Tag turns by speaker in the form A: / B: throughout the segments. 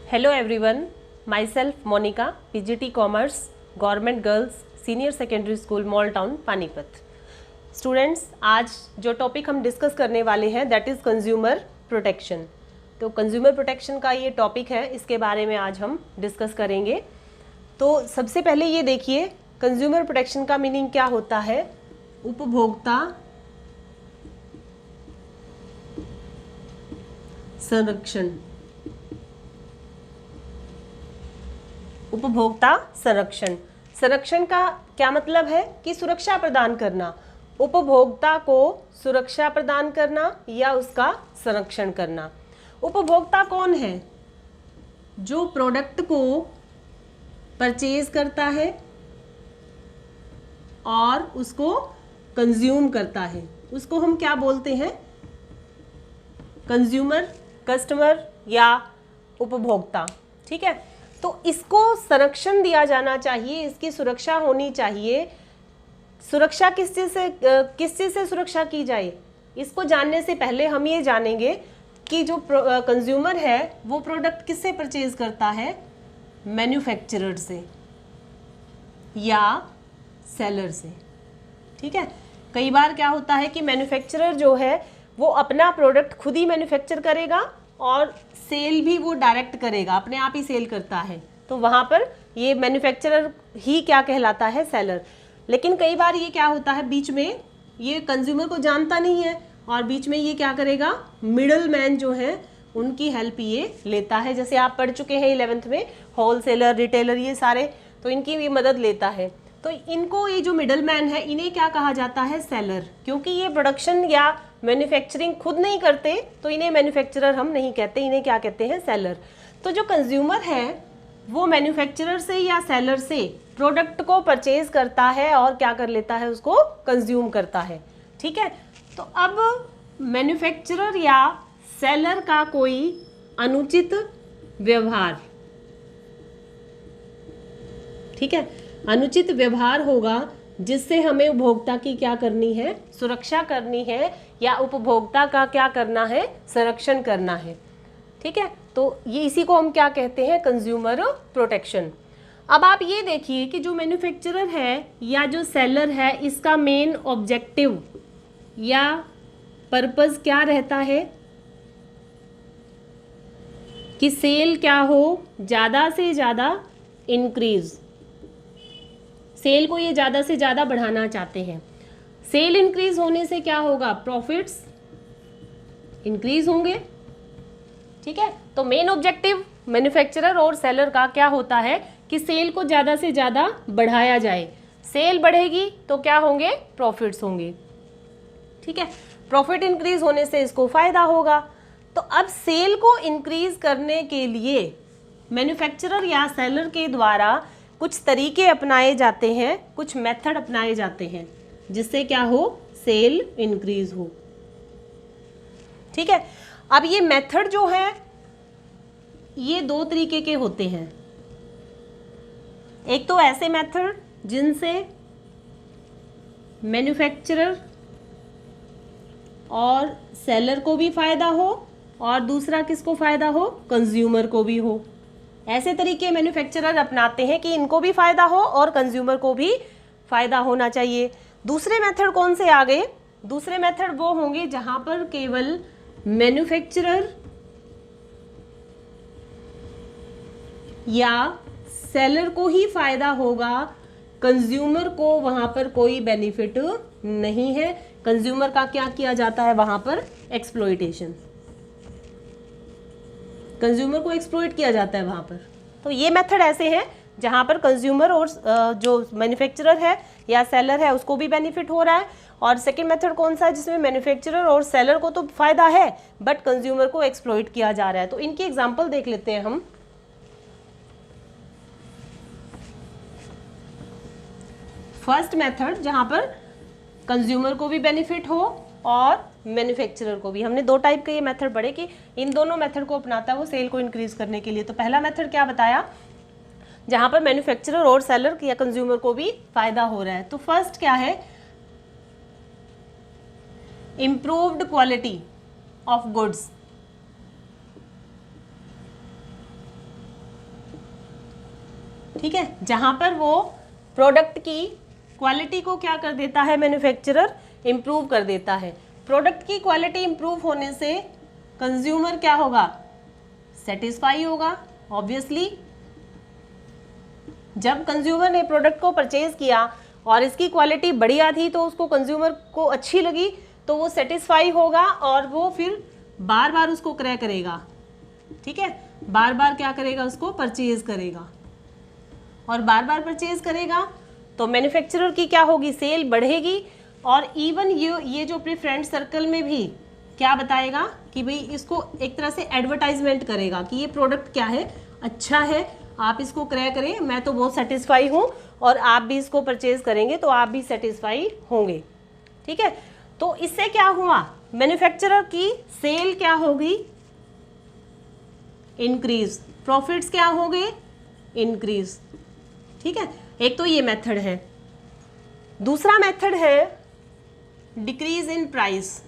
A: Hello everyone, myself Monica, PGT Commerce, Government Girls Senior Secondary School, Mall Town, Panipat. Students, आज जो topic हम discuss करने वाले हैं दैट इज़ कंज्यूमर प्रोटेक्शन। तो कंज्यूमर प्रोटेक्शन का ये टॉपिक है, इसके बारे में आज हम डिस्कस करेंगे। तो सबसे पहले ये देखिए, कंज्यूमर प्रोटेक्शन का मीनिंग क्या होता है। उपभोक्ता संरक्षण। उपभोक्ता संरक्षण, संरक्षण का क्या मतलब है कि सुरक्षा प्रदान करना, उपभोक्ता को सुरक्षा प्रदान करना या उसका संरक्षण करना। उपभोक्ता कौन है? जो प्रोडक्ट को परचेज करता है और उसको कंज्यूम करता है, उसको हम क्या बोलते हैं? कंज्यूमर, कस्टमर या उपभोक्ता। ठीक है, तो इसको संरक्षण दिया जाना चाहिए, इसकी सुरक्षा होनी चाहिए। सुरक्षा किस चीज़ से सुरक्षा की जाए, इसको जानने से पहले हम ये जानेंगे कि जो कंज्यूमर है वो प्रोडक्ट किससे परचेज करता है? मैन्युफैक्चरर से या सेलर से। ठीक है, कई बार क्या होता है कि मैन्युफैक्चरर जो है वो अपना प्रोडक्ट खुद ही मैन्युफैक्चर करेगा और सेल भी वो डायरेक्ट करेगा, अपने आप ही सेल करता है, तो वहाँ पर ये मैन्युफैक्चरर ही क्या कहलाता है? सेलर। लेकिन कई बार ये क्या होता है, बीच में ये कंज्यूमर को जानता नहीं है और बीच में ये क्या करेगा? मिडल मैन जो है उनकी हेल्प ये लेता है। जैसे आप पढ़ चुके हैं 11th में, होलसेलर, रिटेलर, ये सारे, तो इनकी भी मदद लेता है। तो इनको, ये जो मिडल मैन है, इन्हें क्या कहा जाता है? सेलर। क्योंकि ये प्रोडक्शन या मैन्युफैक्चरिंग खुद नहीं करते तो इन्हें मैन्युफैक्चरर हम नहीं कहते, इन्हें क्या कहते हैं? सेलर। तो जो कंज्यूमर है वो मैन्युफैक्चरर से या सेलर से प्रोडक्ट को परचेज करता है और क्या कर लेता है? उसको कंज्यूम करता है। ठीक है, तो अब मैन्युफैक्चरर या सेलर का कोई अनुचित व्यवहार, ठीक है, अनुचित व्यवहार होगा जिससे हमें उपभोक्ता की क्या करनी है? सुरक्षा करनी है या उपभोक्ता का क्या करना है? संरक्षण करना है। ठीक है, तो ये इसी को हम क्या कहते हैं? Consumer protection. अब आप ये देखिए कि जो मैन्युफैक्चरर है या जो सेलर है, इसका मेन ऑब्जेक्टिव या पर्पस क्या रहता है? कि सेल क्या हो? ज़्यादा से ज़्यादा इंक्रीज, सेल को ये ज़्यादा से ज़्यादा बढ़ाना चाहते हैं। सेल इंक्रीज होने से क्या होगा? प्रॉफिट्स इंक्रीज होंगे। ठीक है, तो मेन ऑब्जेक्टिव मैन्युफैक्चरर और सेलर का क्या होता है कि सेल को ज़्यादा से ज़्यादा बढ़ाया जाए। सेल बढ़ेगी तो क्या होंगे? प्रॉफिट्स होंगे। ठीक है, प्रॉफिट इंक्रीज होने से इसको फायदा होगा। तो अब सेल को इंक्रीज करने के लिए मैन्युफैक्चरर या सेलर के द्वारा कुछ तरीके अपनाए जाते हैं, कुछ मेथड अपनाए जाते हैं जिससे क्या हो? सेल इंक्रीज हो। ठीक है, अब ये मेथड जो है ये दो तरीके के होते हैं। एक तो ऐसे मेथड जिनसे मैन्युफैक्चरर और सेलर को भी फायदा हो और दूसरा किसको फायदा हो? कंज्यूमर को भी हो। ऐसे तरीके मैन्युफैक्चरर अपनाते हैं कि इनको भी फायदा हो और कंज्यूमर को भी फायदा होना चाहिए। दूसरे मेथड कौन से आ गए? दूसरे मेथड वो होंगे जहां पर केवल मैन्युफैक्चरर या सेलर को ही फायदा होगा, कंज्यूमर को वहां पर कोई बेनिफिट नहीं है। कंज्यूमर का क्या किया जाता है वहां पर? एक्सप्लॉइटेशन, कंज्यूमर को एक्सप्लॉइट किया जाता है वहां पर। तो ये मेथड ऐसे हैं जहां पर कंज्यूमर और जो मैन्युफैक्चरर है या सेलर है उसको भी बेनिफिट हो रहा है। और सेकंड मेथड कौन सा है? जिसमें मैन्युफैक्चरर और सेलर को तो फायदा है बट कंज्यूमर को एक्सप्लॉइट किया जा रहा है। तो इनकी एग्जांपल देख लेते हैं हम। फर्स्ट मेथड जहां पर कंज्यूमर को भी बेनिफिट हो और मैन्युफैक्चरर को भी। हमने दो टाइप के ये मेथड पढ़े कि इन दोनों मेथड को अपनाता है वो सेल को इंक्रीज करने के लिए। तो पहला मेथड क्या बताया? जहां पर मैन्युफैक्चरर और सेलर या कंज्यूमर को भी फायदा हो रहा है। तो फर्स्ट क्या है? Improved quality of goods. ठीक है, जहां पर वो प्रोडक्ट की क्वालिटी को क्या कर देता है मैन्युफैक्चरर, इम्प्रूव कर देता है। प्रोडक्ट की क्वालिटी इम्प्रूव होने से कंज्यूमर क्या होगा, सेटिस्फाई होगा ऑब्वियसली। जब कंज्यूमर ने प्रोडक्ट को परचेज किया और इसकी क्वालिटी बढ़िया थी तो उसको कंज्यूमर को अच्छी लगी, तो वो सेटिस्फाई होगा और वो फिर बार बार उसको क्रय करेगा। ठीक है, बार बार क्या करेगा, उसको परचेज करेगा, और बार बार परचेज करेगा तो मैन्युफैक्चरर की क्या होगी, सेल बढ़ेगी। और इवन ये जो अपने फ्रेंड सर्कल में भी क्या बताएगा कि भाई इसको एक तरह से एडवर्टाइजमेंट करेगा कि ये प्रोडक्ट क्या है, अच्छा है, आप इसको क्रय करें, मैं तो बहुत सेटिस्फाई हूँ, और आप भी इसको परचेज करेंगे तो आप भी सेटिस्फाई होंगे। ठीक है, तो इससे क्या हुआ, मैन्युफैक्चरर की सेल क्या होगी, इंक्रीज, प्रॉफिट्स क्या हो गए, इंक्रीज। ठीक है, एक तो ये मेथड है। दूसरा मेथड है decrease in price.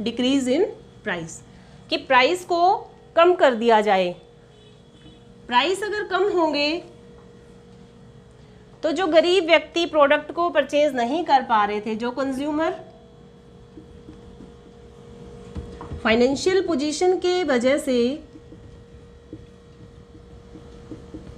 A: Decrease in price, कि प्राइस को कम कर दिया जाए। प्राइस अगर कम होंगे तो जो गरीब व्यक्ति प्रोडक्ट को परचेज नहीं कर पा रहे थे, जो कंज्यूमर फाइनेंशियल पोजीशन के वजह से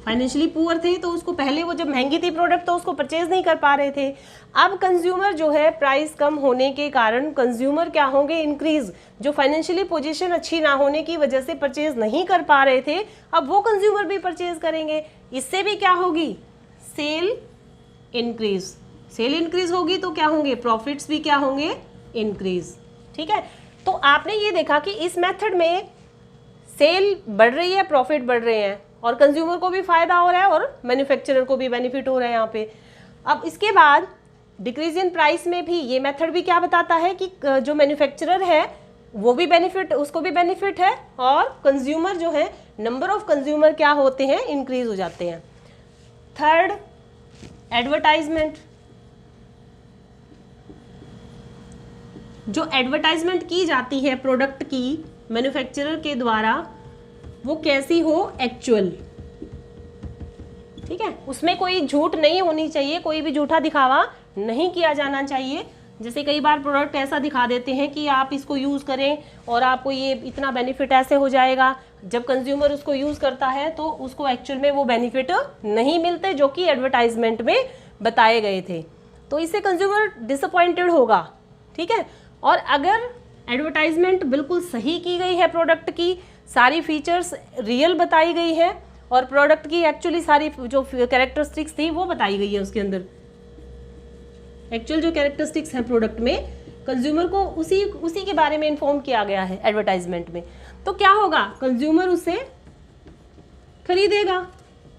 A: फाइनेंशियली पुअर थे, तो उसको पहले वो जब महंगी थी प्रोडक्ट तो उसको परचेज नहीं कर पा रहे थे। अब कंज्यूमर जो है प्राइस कम होने के कारण कंज्यूमर क्या होंगे, इंक्रीज। जो फाइनेंशियली पोजीशन अच्छी ना होने की वजह से परचेज नहीं कर पा रहे थे, अब वो कंज्यूमर भी परचेज करेंगे। इससे भी क्या होगी, सेल इंक्रीज। सेल इंक्रीज होगी तो क्या होंगे, प्रॉफिट्स भी क्या होंगे, इंक्रीज। ठीक है, तो आपने ये देखा कि इस मेथड में सेल बढ़ रही है, प्रॉफिट बढ़ रहे हैं, और कंज्यूमर को भी फायदा हो रहा है और मैन्युफैक्चरर को भी बेनिफिट हो रहा है यहाँ पे। अब इसके बाद डिक्रीज इन प्राइस में भी ये मेथड भी क्या बताता है कि जो मैन्युफैक्चरर है वो भी बेनिफिट, उसको भी बेनिफिट है, और कंज्यूमर जो है, नंबर ऑफ कंज्यूमर क्या होते हैं, इंक्रीज हो जाते हैं। Third, advertisement. जो एडवर्टाइजमेंट की जाती है प्रोडक्ट की मैन्युफैक्चरर के द्वारा, वो कैसी हो, एक्चुअल। ठीक है, उसमें कोई झूठ नहीं होनी चाहिए, कोई भी झूठा दिखावा नहीं किया जाना चाहिए। जैसे कई बार प्रोडक्ट ऐसा दिखा देते हैं कि आप इसको यूज़ करें और आपको ये इतना बेनिफिट ऐसे हो जाएगा, जब कंज्यूमर उसको यूज़ करता है तो उसको एक्चुअल में वो बेनिफिट नहीं मिलते जो कि एडवर्टाइजमेंट में बताए गए थे, तो इससे कंज्यूमर डिसअपॉइंटेड होगा। ठीक है, और अगर एडवर्टाइजमेंट बिल्कुल सही की गई है, प्रोडक्ट की सारी फीचर्स रियल बताई गई है, और प्रोडक्ट की एक्चुअली सारी जो कैरेक्टरिस्टिक्स थी वो बताई गई है, उसके अंदर एक्चुअल जो कैरेक्टरिस्टिक्स हैं प्रोडक्ट में, कंज्यूमर को उसी के बारे में इन्फॉर्म किया गया है एडवर्टाइजमेंट में, तो क्या होगा, कंज्यूमर उसे खरीदेगा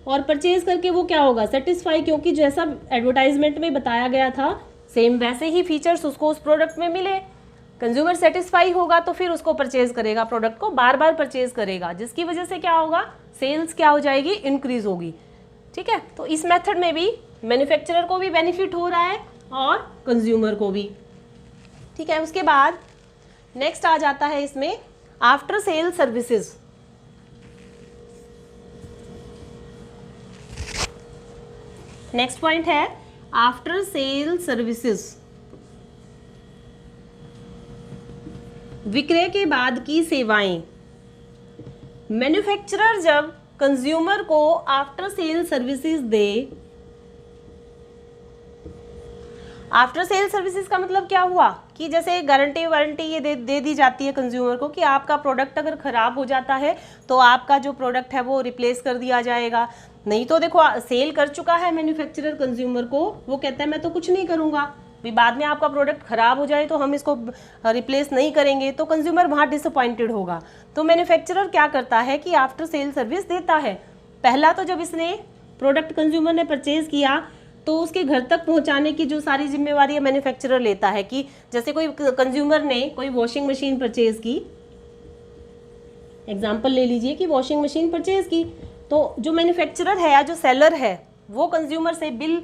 A: और परचेज करके वो क्या होगा, सेटिस्फाई, क्योंकि जैसा एडवर्टाइजमेंट में बताया गया था सेम वैसे ही फीचर्स उसको उस प्रोडक्ट में मिले। कंज्यूमर सेटिस्फाई होगा तो फिर उसको परचेज करेगा, प्रोडक्ट को बार बार परचेज करेगा, जिसकी वजह से क्या होगा, सेल्स क्या हो जाएगी, इंक्रीज होगी। ठीक है, तो इस मेथड में भी मैन्युफैक्चरर को भी बेनिफिट हो रहा है और कंज्यूमर को भी। ठीक है, उसके बाद नेक्स्ट आ जाता है इसमें after sale services. Next point है आफ्टर सेल सर्विसेज। विक्रय के बाद की सेवाएं। मैन्युफैक्चरर जब कंज्यूमर को आफ्टर सेल सर्विसेज दे, आफ्टर सेल सर्विसेज का मतलब क्या हुआ कि जैसे गारंटी वारंटी ये दे दी जाती है कंज्यूमर को कि आपका प्रोडक्ट अगर ख़राब हो जाता है तो आपका जो प्रोडक्ट है वो रिप्लेस कर दिया जाएगा। नहीं तो देखो सेल कर चुका है मैन्युफैक्चरर कंज्यूमर को, वो कहता है मैं तो कुछ नहीं करूँगा, भी बाद में आपका प्रोडक्ट ख़राब हो जाए तो हम इसको रिप्लेस नहीं करेंगे, तो कंज्यूमर वहाँ डिसअपॉइंटेड होगा। तो मैन्युफैक्चरर क्या करता है कि आफ्टर सेल सर्विस देता है। पहला तो जब इसने प्रोडक्ट कंज्यूमर ने परचेज़ किया तो उसके घर तक पहुंचाने की जो सारी जिम्मेवारी मैन्युफैक्चरर लेता है, कि जैसे कोई कंज्यूमर ने कोई वॉशिंग मशीन परचेज की, एग्जांपल ले लीजिए कि वॉशिंग मशीन परचेज की, तो जो मैन्युफैक्चरर है या जो सेलर है वो कंज्यूमर से बिल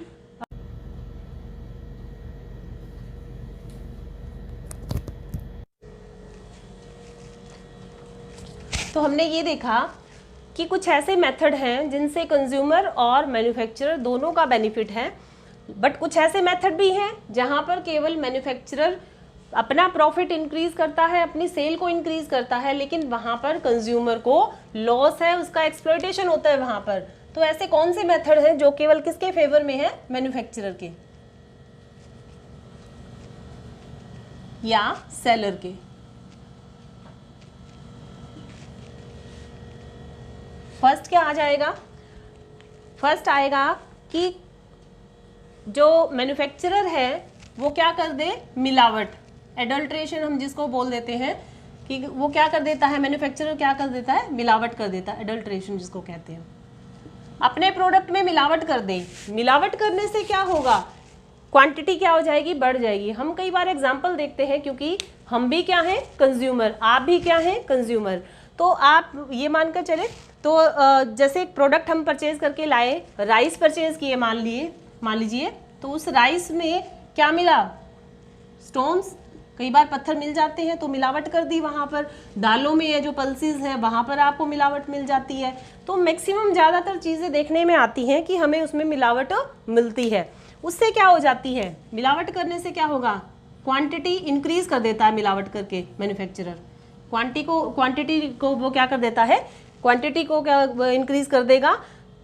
A: तो हमने ये देखा कि कुछ ऐसे मेथड हैं जिनसे कंज्यूमर और मैन्युफैक्चरर दोनों का बेनिफिट है, बट कुछ ऐसे मेथड भी हैं जहां पर केवल मैन्युफैक्चरर अपना प्रॉफिट इंक्रीज करता है, अपनी सेल को इंक्रीज करता है, लेकिन वहां पर कंज्यूमर को लॉस है, उसका एक्सप्लॉयटेशन होता है वहां पर। तो ऐसे कौन से मेथड हैं जो केवल किसके फेवर में है? मैन्युफैक्चरर के या सेलर के। फर्स्ट क्या आ जाएगा? फर्स्ट आएगा कि जो मैन्युफैक्चरर है वो क्या कर दे? मिलावट, एडल्ट्रेशन हम जिसको बोल देते हैं, कि वो क्या कर देता है? मैन्युफैक्चरर क्या कर देता है? मिलावट कर देता है, एडल्ट्रेशन जिसको कहते हैं। अपने प्रोडक्ट में मिलावट कर दे। मिलावट करने से क्या होगा? क्वांटिटी क्या हो जाएगी? बढ़ जाएगी। हम कई बार एग्जाम्पल देखते हैं, क्योंकि हम भी क्या हैं? कंज्यूमर। आप भी क्या हैं? कंज्यूमर। तो आप ये मानकर चले, तो जैसे एक प्रोडक्ट हम परचेज करके लाए, राइस परचेज किए मान लीजिए, तो उस राइस में क्या मिला? स्टोन्स, कई बार पत्थर मिल जाते हैं, तो मिलावट कर दी वहाँ पर। दालों में ये जो पल्सेस हैं वहाँ पर आपको मिलावट मिल जाती है। तो मैक्सिमम ज़्यादातर चीज़ें देखने में आती हैं कि हमें उसमें मिलावट मिलती है। उससे क्या हो जाती है? मिलावट करने से क्या होगा? क्वांटिटी इंक्रीज कर देता है मिलावट करके मैन्युफैक्चरर। क्वांटिटी को वो क्या कर देता है? क्वांटिटी को क्या इंक्रीज कर देगा,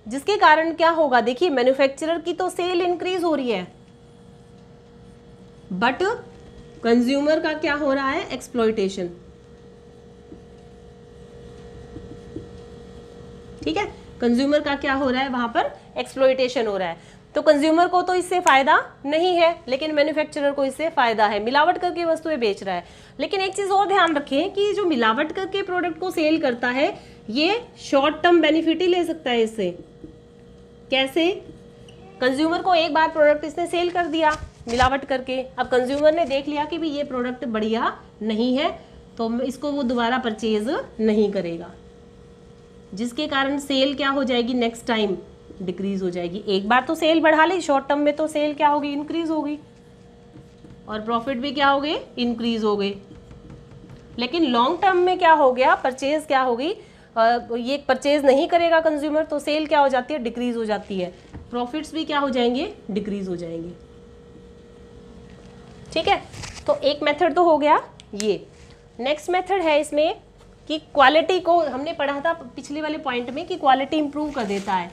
A: जिसके कारण क्या होगा? देखिए, मैन्युफैक्चरर की तो सेल इंक्रीज हो रही है, बट कंज्यूमर का क्या हो रहा है? एक्सप्लॉयटेशन। ठीक है, कंज्यूमर का क्या हो रहा है? वहां पर एक्सप्लॉयटेशन हो रहा है। तो कंज्यूमर को तो इससे फायदा नहीं है, लेकिन मैन्युफैक्चरर को इससे फायदा है, मिलावट करके वस्तुएं बेच रहा है। लेकिन एक चीज और ध्यान रखें कि जो मिलावट करके प्रोडक्ट को सेल करता है, ये शॉर्ट टर्म बेनिफिट ही ले सकता है इससे। कैसे? कंज्यूमर को एक बार प्रोडक्ट इसने सेल कर दिया मिलावट करके, अब कंज्यूमर ने देख लिया कि भी ये प्रोडक्ट बढ़िया नहीं है, तो इसको वो दोबारा परचेज नहीं करेगा, जिसके कारण सेल क्या हो जाएगी? नेक्स्ट टाइम डिक्रीज हो जाएगी। एक बार तो सेल बढ़ा ली, शॉर्ट टर्म में तो सेल क्या होगी? इंक्रीज होगी, और प्रॉफिट भी क्या हो गए? इंक्रीज हो गए। लेकिन लॉन्ग टर्म में क्या हो गया? परचेज क्या होगी? ये परचेज नहीं करेगा कंज्यूमर, तो सेल क्या हो जाती है? डिक्रीज हो जाती है, प्रॉफिट्स भी क्या हो जाएंगे? डिक्रीज हो जाएंगे। ठीक है, तो एक मेथड तो हो गया ये। नेक्स्ट मेथड है इसमें कि क्वालिटी को, हमने पढ़ा था पिछले वाले पॉइंट में कि क्वालिटी इंप्रूव कर देता है,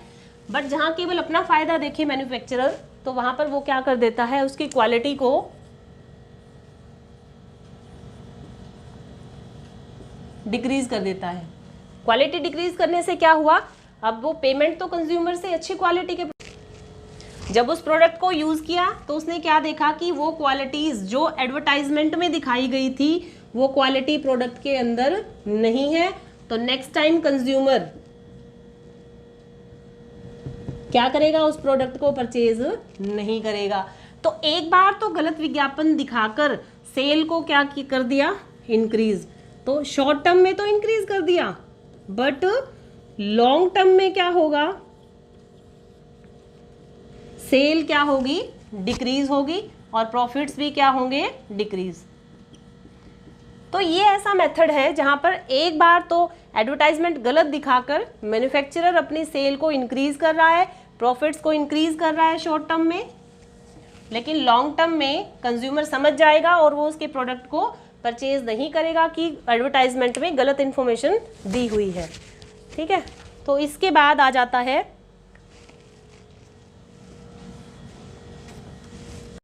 A: बट जहां केवल अपना फायदा देखे मैन्युफैक्चरर, तो वहां पर वो क्या कर देता है? उसकी क्वालिटी को डिक्रीज कर देता है। क्वालिटी डिक्रीज करने से क्या हुआ? अब वो पेमेंट तो कंज्यूमर से अच्छी क्वालिटी के, जब उस प्रोडक्ट को यूज किया तो उसने क्या देखा कि वो क्वालिटीज जो एडवर्टाइजमेंट में दिखाई गई थी वो क्वालिटी प्रोडक्ट के अंदर नहीं है, तो नेक्स्ट टाइम कंज्यूमर क्या करेगा? उस प्रोडक्ट को परचेज नहीं करेगा। तो एक बार तो गलत विज्ञापन दिखाकर सेल को क्या कर दिया? इंक्रीज। तो शॉर्ट टर्म में तो इंक्रीज कर दिया, बट लॉन्ग टर्म में क्या होगा? सेल क्या होगी? डिक्रीज होगी, और प्रॉफिट्स भी क्या होंगे? डिक्रीज। तो ये ऐसा मेथड है जहां पर एक बार तो एडवर्टाइजमेंट गलत दिखाकर मैन्युफैक्चरर अपनी सेल को इंक्रीज कर रहा है, प्रॉफिट्स को इंक्रीज कर रहा है शॉर्ट टर्म में, लेकिन लॉन्ग टर्म में कंज्यूमर समझ जाएगा और वो उसके प्रोडक्ट को परचेज नहीं करेगा कि एडवर्टाइजमेंट में गलत इंफॉर्मेशन दी हुई है। ठीक है, तो इसके बाद आ जाता है